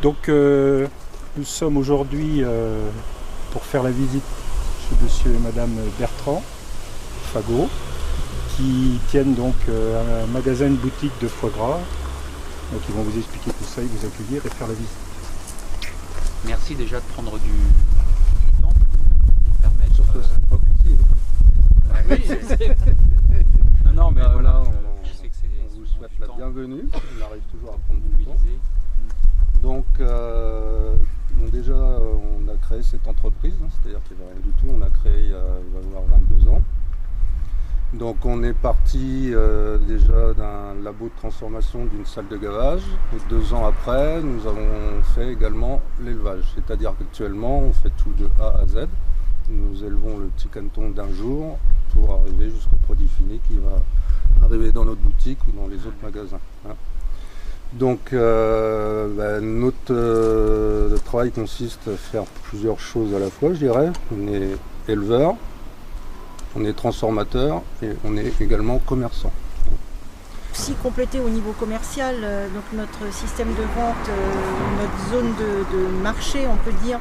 Donc nous sommes aujourd'hui pour faire la visite chez monsieur et madame Bertrand Fagot, qui tiennent donc un magasin, une boutique de foie gras. Donc ils vont vous expliquer tout ça et vous accueillir et faire la visite. Merci déjà de prendre du temps pour nous permettre... Surtout c'est pas petit. Oui, non, mais voilà, je sais que c'est... On vous souhaite la bienvenue, on arrive toujours à prendre du temps. mobilisé. Donc, bon, déjà, on a créé cette entreprise, hein, c'est-à-dire qu'il n'y avait rien du tout, on a créé il va y avoir 22 ans. Donc on est parti déjà d'un labo de transformation d'une salle de gavage. Et 2 ans après, nous avons fait également l'élevage. C'est-à-dire qu'actuellement, on fait tout de A à Z. Nous élevons le petit canton d'un jour pour arriver jusqu'au produit fini qui va arriver dans notre boutique ou dans les autres magasins. Hein. Donc notre travail consiste à faire plusieurs choses à la fois, je dirais. On est éleveur, on est transformateur et on est également commerçant. Aussi complété au niveau commercial, donc notre système de vente, notre zone de marché, on peut dire.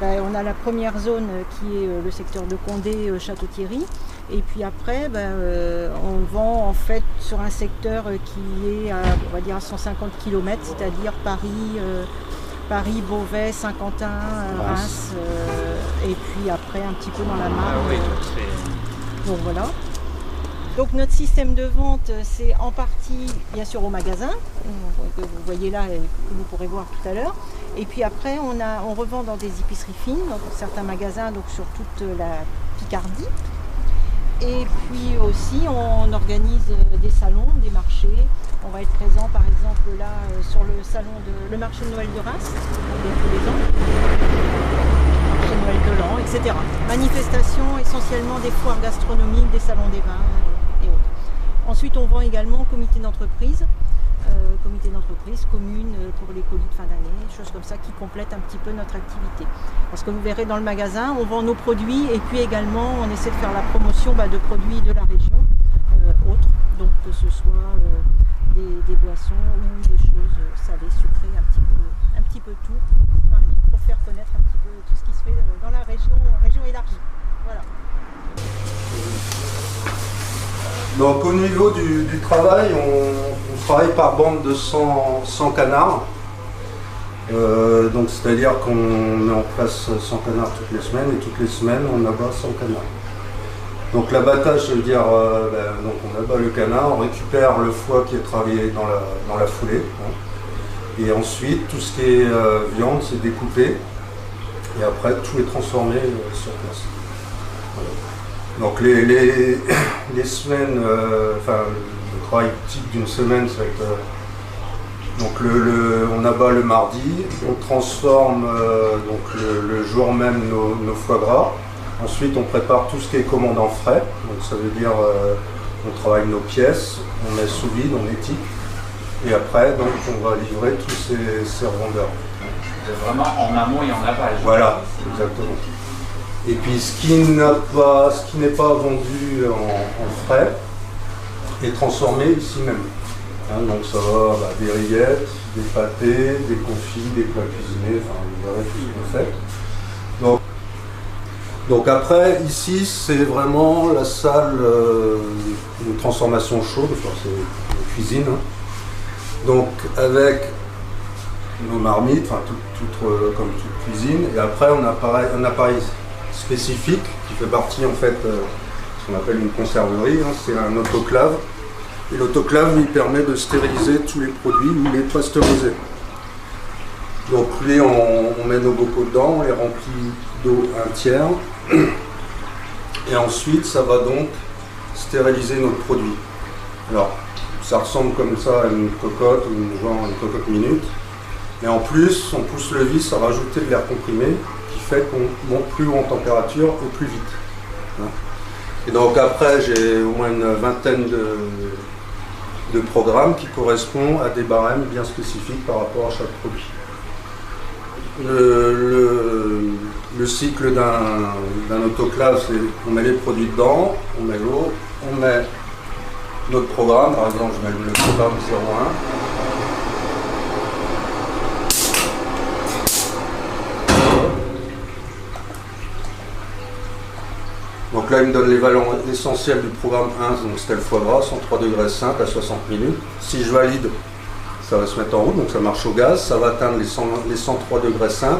On a la première zone qui est le secteur de Condé, Château-Thierry. Et puis après, on vend en fait sur un secteur qui est à, on va dire à 150 km, c'est-à-dire Paris, Beauvais, Saint-Quentin, Reims, et puis après un petit peu dans la Marne. Oui, donc voilà. Donc notre système de vente, c'est en partie bien sûr au magasin, que vous voyez là et que vous pourrez voir tout à l'heure. Et puis après, on revend dans des épiceries fines, dans certains magasins, donc sur toute la Picardie. Et puis aussi, on organise des salons, des marchés. On va être présent par exemple là sur le marché de Noël de Reims, tous les ans. Marché de Noël de l'an, etc. Manifestations essentiellement des foires gastronomiques, des salons des vins et autres. Ensuite, on vend également au comité d'entreprise, communes pour les colis de fin d'année, choses comme ça qui complètent un petit peu notre activité. Parce que vous verrez dans le magasin, on vend nos produits et puis également on essaie de faire la promotion de produits de la région autres, donc que ce soit des boissons ou des choses salées, sucrées, un petit peu tout, varié, pour faire connaître un petit peu tout ce qui se fait dans la région élargie. Voilà. Donc au niveau du travail, on travaille par bande de 100 canards. Donc c'est-à-dire qu'on met en place 100 canards toutes les semaines et toutes les semaines on abat 100 canards. Donc l'abattage, ça veut dire donc on abat le canard, on récupère le foie qui est travaillé dans la foulée. Hein. Et ensuite tout ce qui est viande c'est découpé et après tout est transformé sur place. Voilà. Donc les semaines, le travail type d'une semaine, ça va être donc on abat le mardi, on transforme le jour même nos foie gras. Ensuite on prépare tout ce qui est commande en frais, donc ça veut dire on travaille nos pièces, on met sous vide, on éthique et après donc on va livrer tous ces revendeurs. C'est vraiment en amont et en aval. Voilà, exactement. Et puis ce qui n'est pas vendu en frais est transformé ici même. Hein, donc ça va des rillettes, des pâtés, des confits, des plats cuisinés, vous verrez tout ce qu'on fait. Donc après, ici c'est vraiment la salle de transformation chaude, c'est une cuisine. Hein. Donc avec nos marmites, comme toute cuisine, et après on a un appareil spécifique qui fait partie en fait ce qu'on appelle une conserverie, hein, c'est un autoclave. Et l'autoclave lui permet de stériliser tous les produits ou les pasteuriser. Donc lui on met nos bocaux dedans, on les remplit d'eau 1/3 et ensuite ça va donc stériliser notre produit. Alors ça ressemble comme ça à une cocotte ou une cocotte minute. Et en plus on pousse le vis à rajouter de l'air comprimé qui fait qu'on monte plus haut en température et plus vite. Hein. Et donc après j'ai au moins une vingtaine de programmes qui correspondent à des barèmes bien spécifiques par rapport à chaque produit. Le cycle d'un autoclave, c'est qu'on met les produits dedans, on met l'eau, on met notre programme, par exemple je mets le programme 01. Donc là, il me donne les valeurs essentielles du programme 1, donc c'était le foie gras, 103 degrés 5 à 60 minutes. Si je valide, ça va se mettre en route, donc ça marche au gaz, ça va atteindre les 103 degrés 5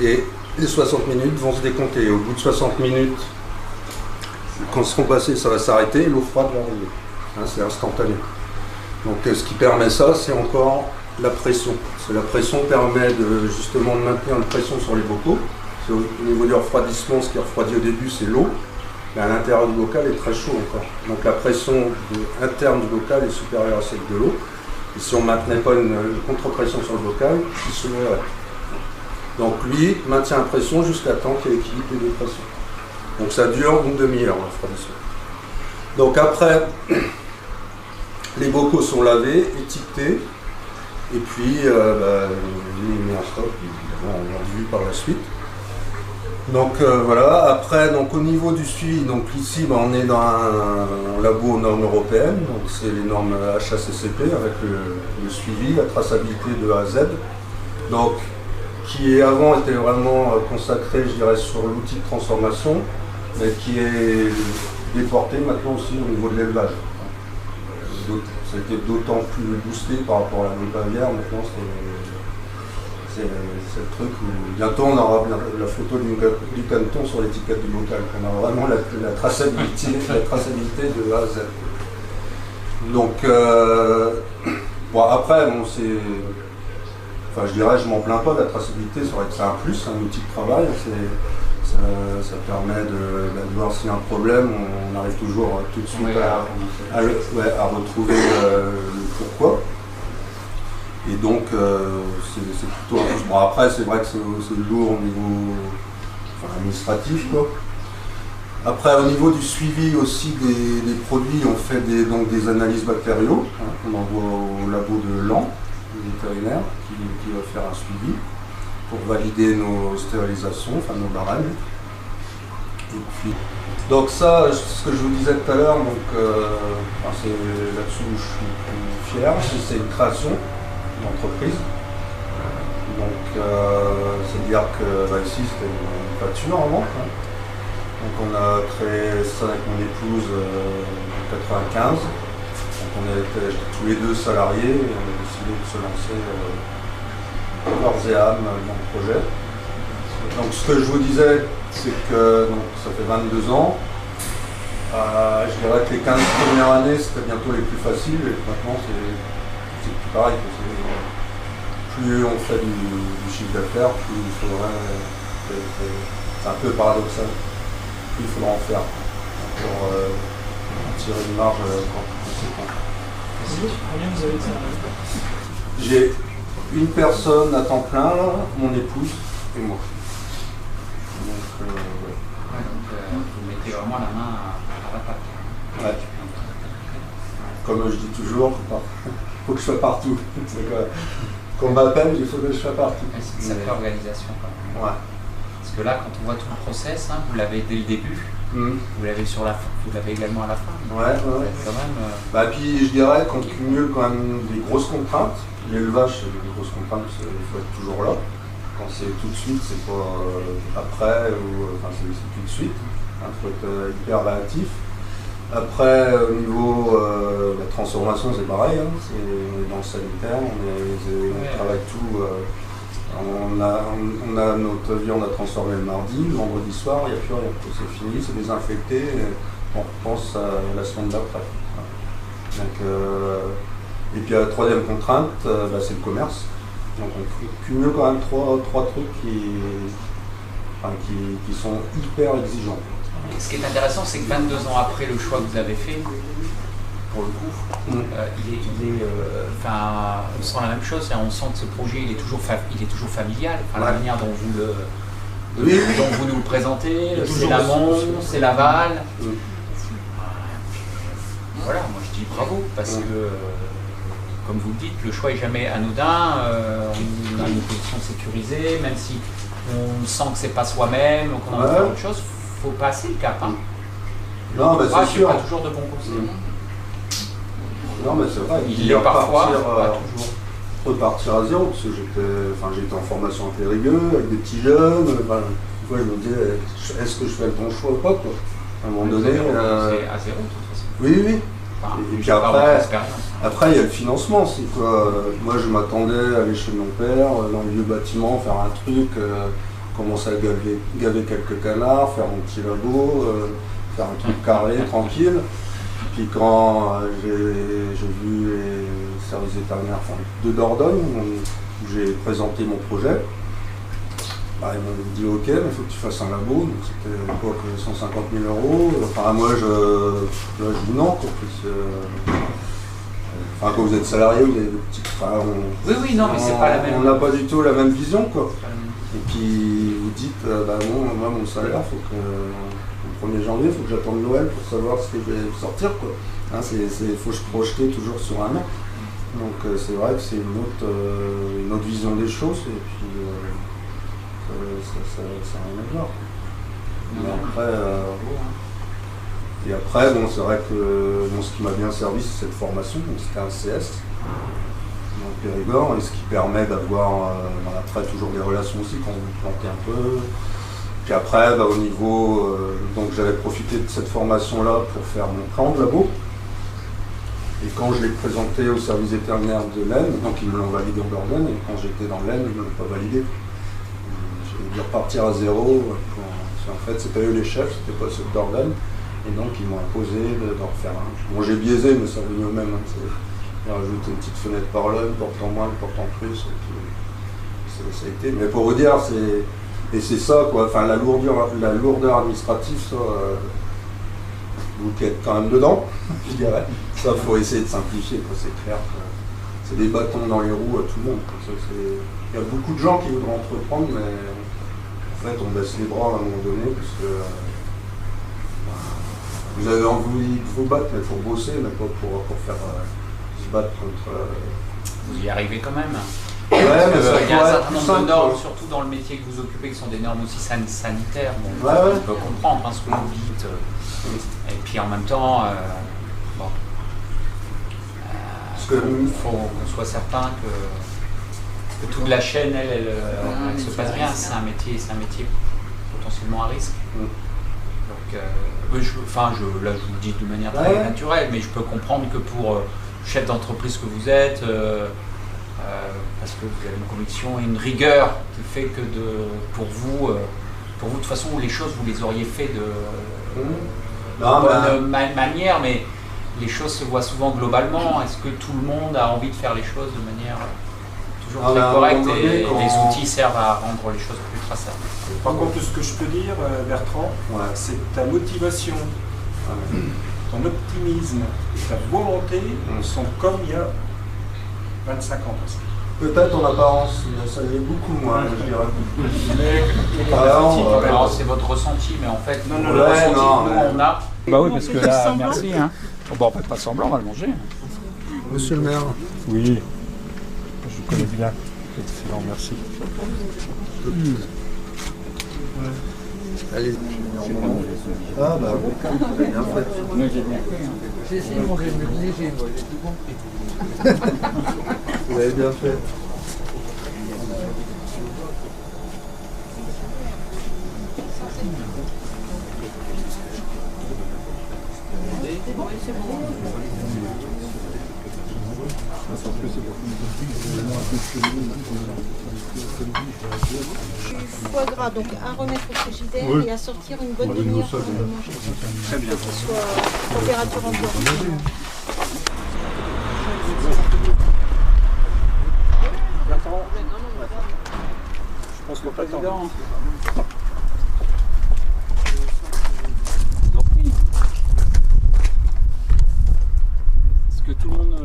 et les 60 minutes vont se décompter. Et au bout de 60 minutes, quand seront passés, ça va s'arrêter et l'eau froide va arriver. Hein, c'est instantané. Donc ce qui permet ça, c'est encore la pression. La pression permet justement de maintenir une pression sur les bocaux. Au niveau du refroidissement, ce qui refroidit au début, c'est l'eau. Mais à l'intérieur du bocal est très chaud encore. Donc la pression interne du bocal est supérieure à celle de l'eau. Et si on ne maintenait pas une contre-pression sur le bocal, il se lèverait. Donc lui maintient la pression jusqu'à temps qu'il équilibre les deux pressions. Donc ça dure une demi-heure le refroidissement. Donc après, les bocaux sont lavés, étiquetés. Et puis, il met en stock, évidemment, on l'a vu par la suite. Donc voilà, après, donc, au niveau du suivi, donc ici on est dans un labo aux normes européennes, donc c'est les normes HACCP avec le suivi, la traçabilité de A à Z, donc qui avant était vraiment consacré, je dirais, sur l'outil de transformation, mais qui est déporté maintenant aussi au niveau de l'élevage. Ça a été d'autant plus boosté par rapport à la note Bavière, maintenant c'est le truc où bientôt on aura la photo du caneton sur l'étiquette du bocal. On a vraiment la traçabilité de A à Z. Donc bon, après, bon, enfin, je dirais, je m'en plains pas, la traçabilité, c'est vrai que c'est un plus, c'est un outil de travail. Ça permet de voir s'il y a un problème, on arrive toujours tout de suite à retrouver le pourquoi. Et donc, c'est plutôt un plus. Bon, après, c'est vrai que c'est lourd au niveau administratif, quoi. Après, au niveau du suivi aussi des produits, on fait des analyses bactériaux. Hein, on envoie au labo de Laon, le vétérinaire, qui va faire un suivi pour valider nos stérilisations, enfin nos barèmes. Et puis, donc ça, ce que je vous disais tout à l'heure, c'est là-dessus où je suis fier, c'est une création d'entreprise. Donc c'est-à-dire que ici c'était une voiture avant. Hein. Donc on a créé ça avec mon épouse en 1995. Donc on était tous les deux salariés et on a décidé de se lancer corps et âme dans le projet. Donc ce que je vous disais, c'est que donc, ça fait 22 ans. Je dirais que les 15 premières années c'était bientôt les plus faciles et maintenant c'est plus pareil. Plus on fait du chiffre d'affaires, plus il faudrait. C'est un peu paradoxal. Plus il faudra en faire pour en tirer une marge encore plus conséquente. Combien vous avez de J'ai une personne à temps plein, là, mon épouse et moi. Donc, vous mettez vraiment la main à la pâte. Ouais. Comme je dis toujours, faut que je sois partout. Qu'on m'appelle, il faut que je sois partout. C'est une sacrée organisation. Quand même. Ouais. Parce que là, quand on voit tout le process, hein, vous l'avez dès le début, vous l'avez sur la fin, vous l'avez également à la fin. Ouais. Quand même, Puis je dirais qu'on cumule quand même des grosses contraintes. L'élevage, c'est des grosses contraintes, il faut être toujours là. Quand c'est tout de suite, c'est pas après, c'est tout de suite. Il faut être hyper réactif. Après, au niveau de la transformation, c'est pareil. Hein. On est dans le sanitaire, on travaille tout. On a notre viande à transformer le mardi, le vendredi soir, il n'y a plus rien. C'est fini, c'est désinfecté, et on repense à la semaine d'après. Donc, et puis la troisième contrainte, c'est le commerce. Donc on cumule quand même trois trucs qui sont hyper exigeants. Ce qui est intéressant, c'est que 22 ans après le choix que vous avez fait, pour le coup, on sent la même chose. On sent que ce projet il est toujours familial. La manière dont vous nous le présentez, c'est l'amont, c'est l'aval. Voilà, moi je dis bravo parce que, comme vous le dites, le choix n'est jamais anodin. On a une position sécurisée, même si on sent que c'est pas soi-même, qu'on a envie de faire autre chose. Faut passer le cap. Hein. Non, mais c'est sûr. Pas toujours de bons conseils. Non, mais c'est vrai. Il est parfois pas toujours. Repartir à zéro, parce que j'étais en formation en Périgueux, avec des petits jeunes. Moi, je me disais, est-ce que je fais le bon choix ou pas, quoi. À un moment donné. C'est à zéro, de toute façon. Oui, oui. Enfin, Et puis je sais pas votre après, expérience. après, il y a le financement. C'est quoi, moi, je m'attendais à aller chez mon père, dans le vieux bâtiment, faire un truc, commencer à gaver quelques canards, faire mon petit labo, faire un truc carré, tranquille. Puis quand j'ai vu les services vétérinaires de Dordogne, où j'ai présenté mon projet, bah, ils m'ont dit ok, mais il faut que tu fasses un labo. Donc c'était à l'époque 150 000 €. Enfin, moi, je dis non. Quoi, enfin, quand vous êtes salarié, vous avez des petites. Enfin, Oui, non, mais c'est pas la même. On n'a pas du tout la même vision, quoi. Et puis vous dites, bah non, moi mon salaire, faut que le 1er janvier, il faut que j'attende Noël pour savoir ce que je vais sortir, quoi. Hein, faut se projeter toujours sur un an. Donc c'est vrai que c'est une autre vision des choses, et puis ça n'a rien à voir. Mais après, bon, c'est vrai que ce qui m'a bien servi, c'est cette formation, donc c'était un CS. Donc Périgord, et ce qui permet d'avoir après toujours des relations aussi quand vous plantez un peu. Puis après, bah, au niveau, donc j'avais profité de cette formation-là pour faire mon plan de labo. Et quand je l'ai présenté au service vétérinaire de l'Aisne, donc ils me l'ont validé en Dordogne, et quand j'étais dans l'Aisne, ils ne l'ont pas validé. J'ai dû repartir à zéro. En fait, c'était eux les chefs, c'était pas ceux de Dordogne. Et donc ils m'ont imposé d'en refaire un. Bon, j'ai biaisé, mais ça venait au même. Hein, j'ai rajouté une petite fenêtre par là, une porte en moins, une porte en plus. Et puis, ça a été. Mais pour vous dire, c'est ça, quoi. Enfin, la lourdeur administrative, ça, vous qui êtes quand même dedans, je dirais. Ça, il faut essayer de simplifier, quoi. C'est clair que c'est des bâtons dans les roues à tout le monde. Il y a beaucoup de gens qui voudraient entreprendre, mais en fait, on baisse les bras à un moment donné, parce que vous avez envie de vous battre, mais pour bosser, mais pas pour faire se battre contre. Vous y arrivez quand même. Ouais, mais ça il y a un certain nombre simple, de normes, quoi. surtout dans le métier que vous occupez, qui sont des normes aussi sanitaires. Bon, Ouais. on peut comprendre ce que vous dites. Et puis en même temps, bon, il faut qu'on soit certain que toute la chaîne, elle se passe bien. C'est un métier potentiellement à risque. Donc, là, je vous le dis de manière très naturelle, mais je peux comprendre que pour chef d'entreprise que vous êtes, parce que vous avez une conviction et une rigueur qui fait que pour vous, de toute façon, les choses, vous les auriez fait de bonne manière, mais les choses se voient souvent globalement. Est-ce que tout le monde a envie de faire les choses de manière toujours très correcte, et les outils servent à rendre les choses plus traçables? Par contre, ce que je peux dire, Bertrand, c'est que ta motivation, ton optimisme et ta volonté sont comme il y a 25 ans. Peut-être en apparence, ça y est beaucoup moins, je dirais. Alors, c'est votre ressenti, mais en fait, le ressenti que on a. Bah oui, parce que là, merci. Hein. Bon, on ne fait pas semblant, on va le manger. Monsieur le maire. Oui, je connais bien. Excellent, merci. Allez. Ah bah oui, vous avez bien fait. J'ai essayé de manger le léger, moi, j'ai tout compris. Vous avez bien fait. Foie gras, donc à remettre au frigidaire et à sortir une bonne demi-heure avant de manger. Très bien. Pour qu'il soit température ambiante. Je pense qu'on peut attendre. Est-ce que tout le monde.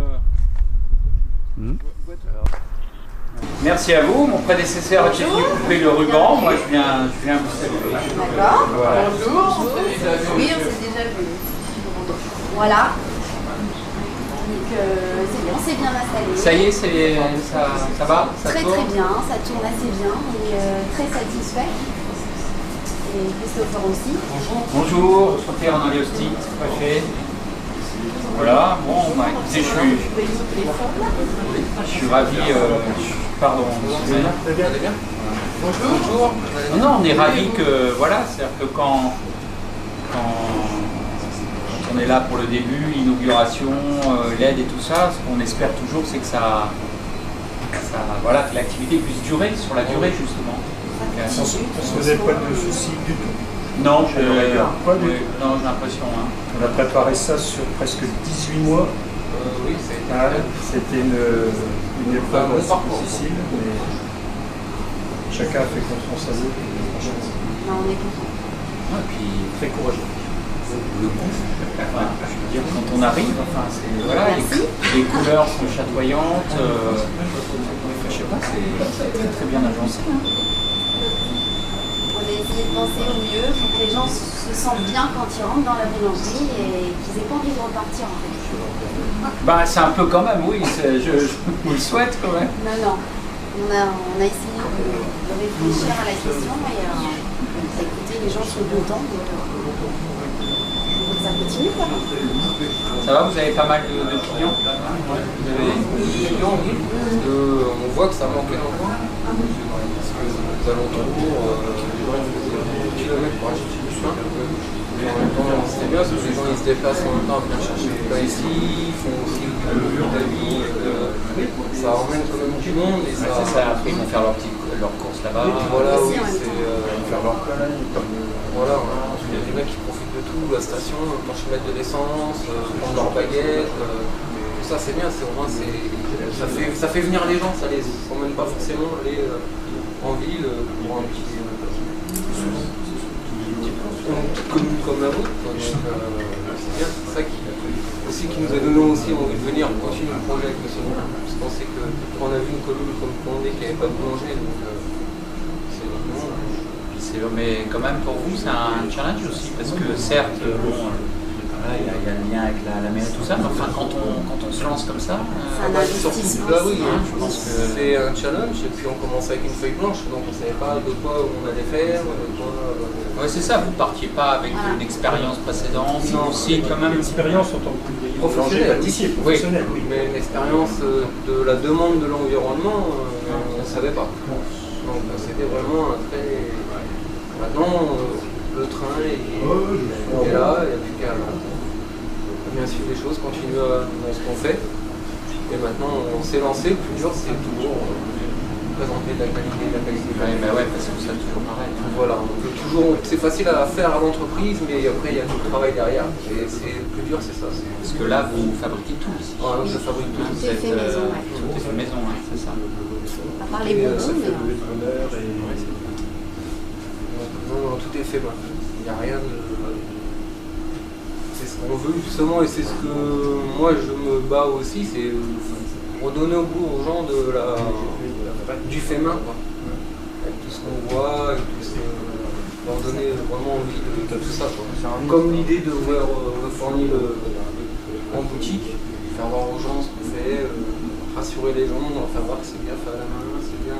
Merci à vous. Mon prédécesseur était venu couper le ruban. Moi, je viens vous saluer. D'accord. Voilà. Bonjour. Oui, on s'est déjà vu. Voilà. Donc, c'est bien installé. Ça y est, ça va, ça Très tourne. très bien, ça tourne assez bien et très satisfait. Et Christopher aussi. Bonjour, Pierre Andriostic, préfet. Voilà, bon, bah, écoutez, je suis ravi. Pardon, excusez-moi. Vous allez bien? Bonjour. Non, on est ravis que, voilà, c'est-à-dire que quand on est là pour le début, l'inauguration, l'aide et tout ça. Ce qu'on espère toujours, c'est que voilà, que l'activité puisse durer sur la durée justement. Vous n'avez pas de soucis du tout? Non, j'ai Pas du tout. non, j'ai l'impression. Hein. On a préparé ça sur presque 18 mois. Oui, ça a été C'était une épreuve assez difficile, mais chacun a fait confiance à vous. Non, on est content. Et puis, Très courageux. enfin, je veux dire, quand on arrive, enfin, voilà, Merci. les couleurs sont chatoyantes. Je sais pas, c'est très très bien agencé. Hein. On a essayé de penser au mieux pour que les gens se sentent bien quand ils rentrent dans la boulangerie et qu'ils aient pas envie de repartir en fait. Bah, c'est un peu quand même, oui, je vous le souhaite quand même. Non. On a essayé de réfléchir à la question et écoutez, les gens sont contents. Donc ça continue quoi. Ça va, vous avez pas mal de clients? clients, oui, parce qu'on voit que ça manquait encore. Parce que les alentours, kilomètres pour acheter du pain. Mais en même temps, c'est bien parce que les gens ils se déplacent en même temps à venir chercher du pain ici, ils font aussi l'Italie, ça emmène quand même du monde. Et ça, C'est ça, après ils vont faire leur course là-bas. Voilà, oui, Aussi, en même c'est faire leur pain. Voilà, il y a des mecs qui profitent de tout, la station, quand je mets de l'essence, prendre leur baguette. Tout ça c'est bien, c'est au moins ça fait venir les gens, ça les emmène pas forcément aller en ville pour un petit une commune comme la vôtre. Donc c'est bien, c'est ça qui nous a donné aussi envie de venir continuer le projet avec M. Moulin. Parce qu'on sait que quand on a vu une commune comme Condé qui n'avait pas de boulanger, donc c'est vraiment. Mais quand même pour vous c'est un challenge aussi, parce que certes, bon, voilà, il y a le lien avec la mairie et tout ça, mais enfin quand on se lance comme ça, C'est un investissement. Là oui, je pense que c'est un challenge et puis on commence avec une feuille blanche, donc on ne savait pas de quoi on allait faire, de quoi. ouais, c'est ça, vous ne partiez pas avec une expérience précédente, Non, aussi quand même. L'expérience en tant que Professionnel. pâtissier professionnel, oui. Mais l'expérience de la demande de l'environnement, on ne savait pas. Donc c'était vraiment un très. Maintenant, le train est là, il n'y a plus qu'à bien suivre les choses, continuer dans ce qu'on fait. Et maintenant, on s'est lancé, le plus dur c'est toujours présenter de la qualité, Ouais, parce que c'est toujours pareil. Hein. Voilà, c'est facile à faire à l'entreprise, mais après il y a tout le travail derrière. Et le plus dur c'est ça. Parce que là, vous fabriquez tout ici. Voilà, je fabrique tout. Vous est fait maison, ouais. Tout est fait maison, hein, c'est ça. À part les bonbons, mais. Non, tout est fait maintenant. Il n'y a rien de. C'est ce qu'on veut justement et c'est ce que moi je me bats aussi, c'est redonner au goût aux gens du fait main. Quoi. Avec tout ce qu'on voit, avec tout ce leur donner vraiment envie de tout ça. Quoi. Comme l'idée de voir fournir en boutique, faire voir aux gens ce qu'on fait, rassurer les gens, leur faire voir que c'est bien fait à la main, c'est bien.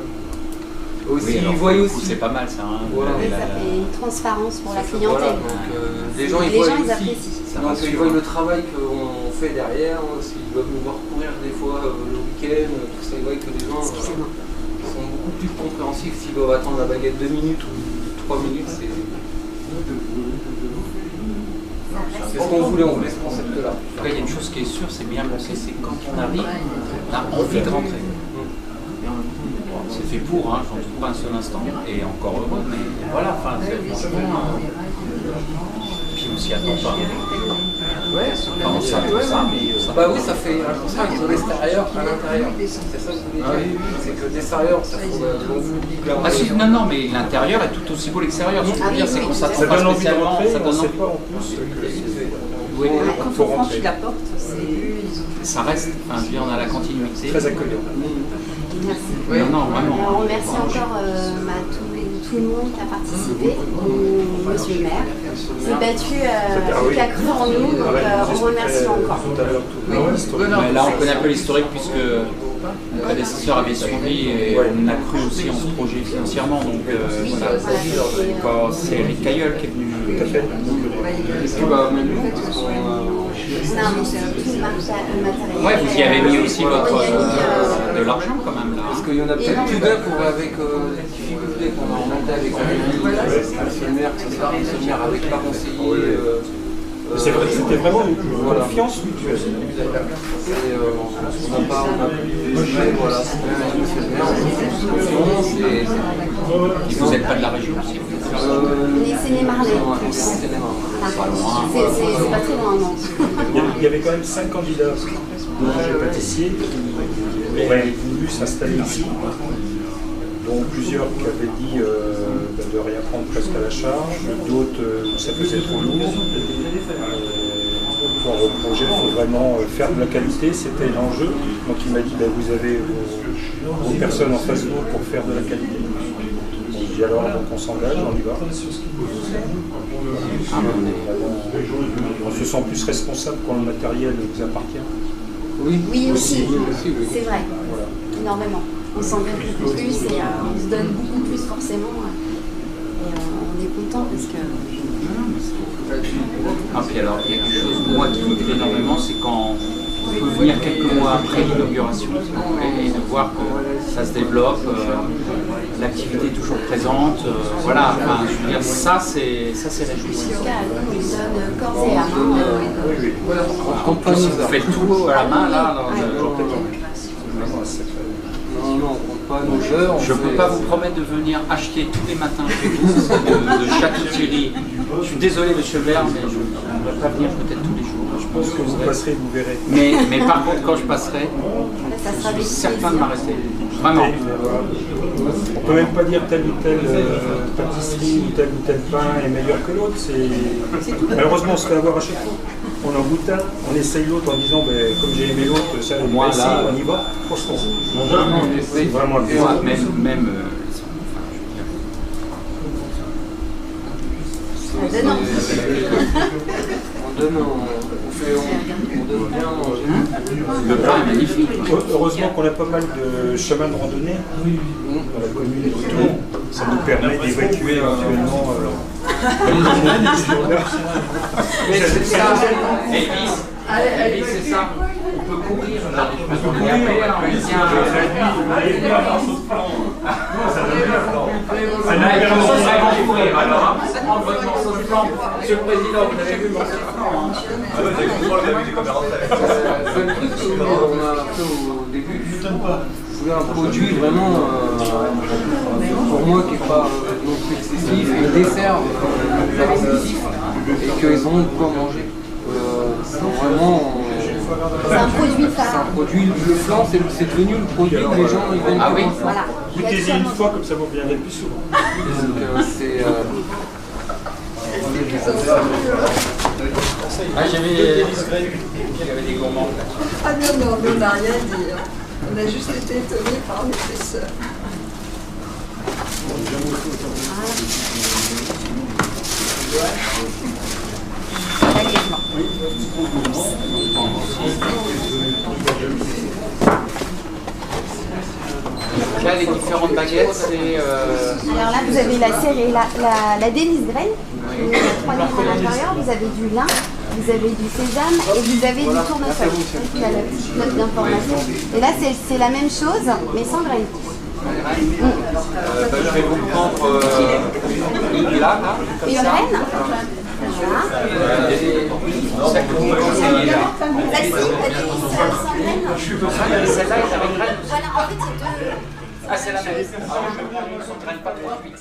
Aussi, oui, ils voient aussi. C'est pas mal ça. Hein. Voilà. Oui, ça fait une transparence pour la clientèle. Voilà, donc, les gens ils apprécient. Donc ils voient le travail qu'on fait derrière, s'ils doivent nous voir courir des fois le week-end, tout ça, ils voient que les gens sont beaucoup plus compréhensifs s'ils doivent attendre la baguette 2 minutes ou 3 minutes. C'est ce qu'on voulait, on voulait ce concept-là. En tout cas, il y a une chose qui est sûre, c'est bien pensé, c'est que quand on arrive, on a envie de rentrer. C'est fait pour, hein, j'en doute pas un seul instant, et encore heureux, mais voilà, enfin, franchement, puis on s'y attend pas. Ouais, Enfin, on s'attend ça, mais ça bah oui, ça fait un contrat de l'extérieur à l'intérieur. C'est ça que je voulais dire. C'est que l'extérieur, ça faut Ah, si, non, mais l'intérieur est tout aussi beau que l'extérieur. Ce que je veux dire, c'est qu'on s'attend Ça pas donne envie de spécialement. rentrer, Ça on donne ne sait envie. pas en plus que Oui, faut rentrer. la porte, c'est ça reste, enfin, je veux dire, on a la continuité. Très accueillant. Merci. Non, vraiment. On remercie encore tout le monde qui a participé, monsieur le maire, qui s'est battu, qui a cru en nous, donc on remercie encore. Mais là, on connaît un peu l'historique puisque mon prédécesseur avait suivi et on a cru aussi en ce projet financièrement. Donc voilà, c'est Eric Cailleul qui est venu. On a investi tout le matériel. Ouais, vous y avez mis aussi de l'argent quand même là. Parce qu'il y en a peut-être plus d'un pour avec les difficultés qu'on a remontées avec le maire, que ce soit le maire n'avait pas conseillé C'est vrai, c'était vraiment une confiance mutuelle. Et on n'a pas bougé, voilà, c'est confiance et Vous n'êtes pas de la région aussi? On est Séné-Marlais. C'est pas très loin, non. Il y avait quand même 5 candidats boulangers-pâtissiers qui auraient voulu s'installer ici. Donc plusieurs qui avaient dit de rien prendre presque à la charge, d'autres ça faisait trop lourd. Pour le projet, il faut vraiment faire de la qualité, c'était l'enjeu. Donc il m'a dit vous avez vos personnes en face de vous pour faire de la qualité. J'ai dit alors donc on s'engage, on y va. On se sent plus responsable quand le matériel nous appartient. Oui, aussi. Oui. C'est vrai, Voilà. énormément. On s'engage beaucoup plus et on se donne beaucoup plus forcément. Et on est content parce que... Ah, puis alors, il y a quelque chose, moi, qui me plaît énormément, c'est quand on peut venir quelques mois après l'inauguration, si vous voulez, et de voir que ça se développe, l'activité est toujours présente, voilà, enfin, je veux dire, ça c'est réjouissant. En tout cas, nous, on se donne corps et âme. En plus, si vous faites tout à la main, là, Non, on compte pas nos heures. je ne peux pas vous promettre de venir acheter tous les matins chez vous de charcuterie. Je suis désolé, monsieur le maire, mais je ne vais pas venir peut-être tous les jours. Je pense que vous passerez, vous verrez. Mais par contre, quand je passerai, Ça sera je des suis certain de m'arrêter. Vraiment. On peut même pas dire telle ou telle pâtisserie ou tel pain est meilleur que l'autre. Malheureusement, on se fait avoir à chaque fois. On en goûte un, on essaye l'autre en disant comme j'ai aimé l'autre, ça Moi, ici, là, on y va. Franchement, C'est vraiment le Moi, même donnant. On donne bien manger. le pain est magnifique. heureusement qu'on a pas mal de chemins de randonnée dans la commune autour. Ça nous permet d'évacuer éventuellement Mais c'est ça, Elise, c'est ça. On peut courir là. Et après, on vient courir. Alors, prendre votre morceau de flan. Monsieur le Président, vous avez vu mon morceau de flan. Le truc qu'on a fait au début, je voulais un produit vraiment, pour moi, qui n'est pas non plus excessif, et le dessert excessif, et qu'ils ont quoi manger. C'est vraiment... C'est un produit C'est un phare. produit, le flan, c'est devenu le produit que les gens ils viennent. Ah oui. Voilà. goûtez-y une fois, comme ça vous reviendrez plus souvent. Donc c'est... Ah, j'avais des gourmands. Ah non, on n'a rien dit. On a juste été étonnés par l'épaisseur. Là, les différentes baguettes, c'est... Alors là, vous avez la Denise Graine, il y a 3 litres à l'intérieur, vous avez du lin, vous avez du sésame et vous avez du tournesol. Il y a la petite note d'information. Et là, c'est la même chose, mais sans graines. je vais vous prendre une là, comme Une ça. reine. Voilà. Celle-ci, la Denise sans graines. Celle-là est avec graines. Voilà, en fait, c'est deux. Ah, c'est la même. Alors, je ne graine pas trop vite.